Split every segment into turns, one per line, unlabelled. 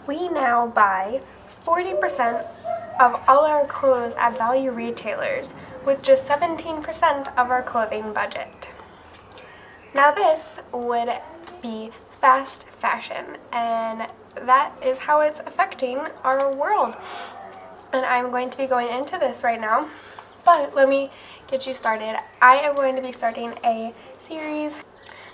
We now buy 40% of all our clothes at value retailers with just 17% of our clothing budget. Now this would be fast fashion, and that is how it's affecting our world. And I'm going to be going into this right now, but let me get you started. I am going to be starting a series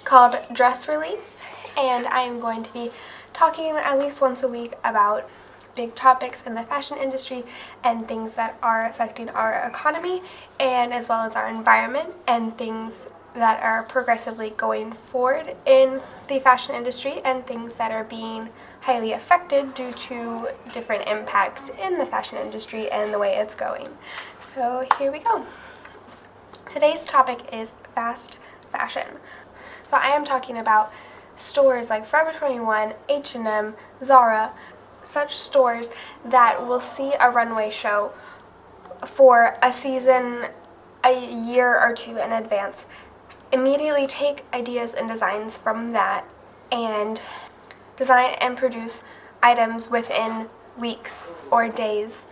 called Dress Relief, and I am going to be talking at least once a week about big topics in the fashion industry and things that are affecting our economy and as well as our environment, and things that are progressively going forward in the fashion industry and things that are being highly affected due to different impacts in the fashion industry and the way it's going. So here we go. Today's topic is fast fashion. So I am talking about stores like Forever 21, H&M, Zara, such stores that will see a runway show for a season, a year or two in advance. Immediately take ideas and designs from that and design and produce items within weeks or days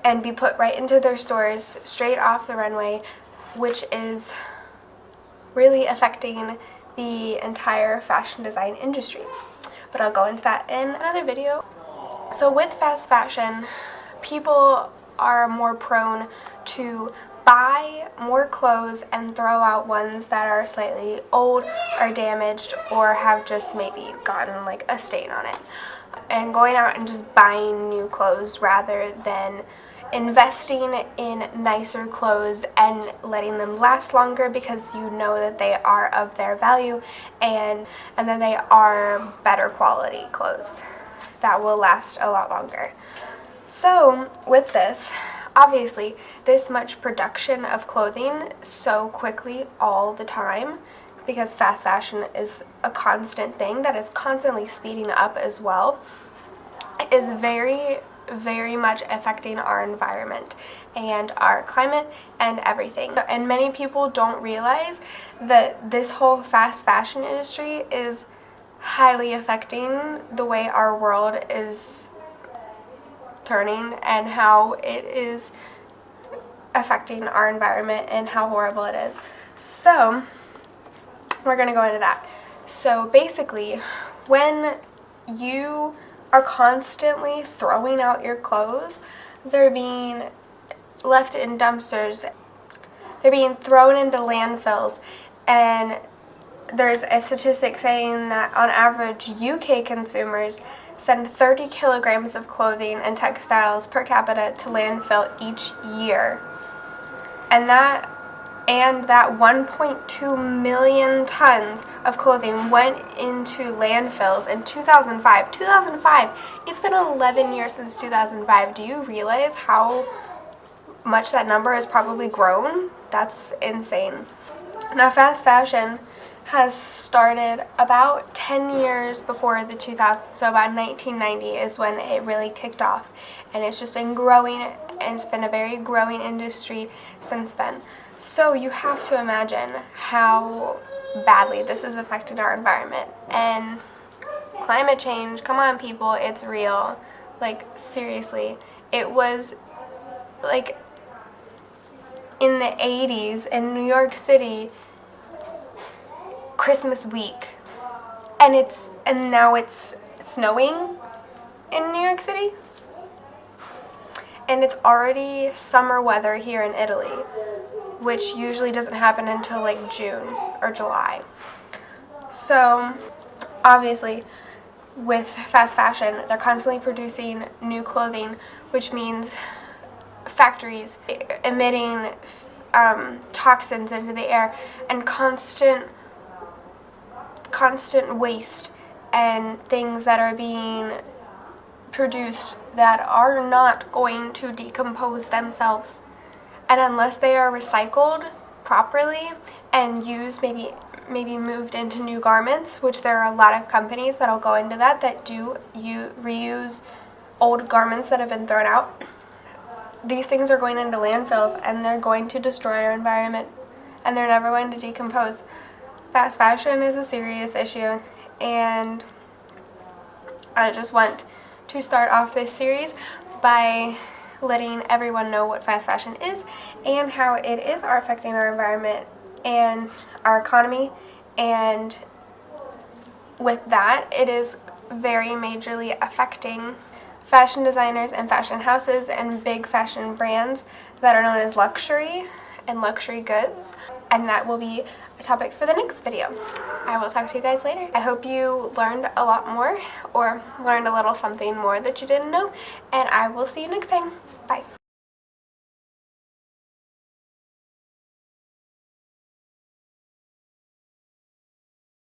and be put right into their stores straight off the runway, which is really affecting the entire fashion design industry. But I'll go into that in another video. So with fast fashion, people are more prone to buy more clothes and throw out ones that are slightly old or damaged or have just maybe gotten like a stain on it, and going out and just buying new clothes rather than investing in nicer clothes and letting them last longer, because you know that they are of their value and that they are better quality clothes that will last a lot longer. So with this, obviously this much production of clothing so quickly all the time, because fast fashion is a constant thing that is constantly speeding up as well, is very much affecting our environment and our climate and everything. And many people don't realize that this whole fast fashion industry is highly affecting the way our world is turning and how it is affecting our environment and how horrible it is. So we're going to go into that. So basically, when you are constantly throwing out your clothes, they're being left in dumpsters, they're being thrown into landfills, and there's a statistic saying that on average UK consumers send 30 kilograms of clothing and textiles per capita to landfill each year. And that 1.2 million tons of clothing went into landfills in 2005. 2005, it's been 11 years since 2005. Do you realize how much that number has probably grown? That's insane. Now, fast fashion has started about 10 years before the 2000s, so about 1990 is when it really kicked off, and it's just been growing, and it's been a very growing industry since then. So you have to imagine how badly this is affecting our environment. And climate change, come on people, it's real. Like, seriously, it was like in the 80s in New York City, Christmas week, and now it's snowing in New York City, and it's already summer weather here in Italy, which usually doesn't happen until like June or July. So obviously with fast fashion, they're constantly producing new clothing, which means factories emitting toxins into the air and constant waste and things that are being produced that are not going to decompose themselves. And unless they are recycled properly and used, maybe moved into new garments, which there are a lot of companies that'll go into that do reuse old garments that have been thrown out, these things are going into landfills and they're going to destroy our environment and they're never going to decompose. Fast fashion is a serious issue, and I just want to start off this series by letting everyone know what fast fashion is and how it is affecting our environment and our economy, and with that, it is very majorly affecting fashion designers and fashion houses and big fashion brands that are known as luxury and luxury goods, and that will be a topic for the next video. I will talk to you guys later. I hope you learned a lot more or learned a little something more that you didn't know, and I will see you next time. Bye.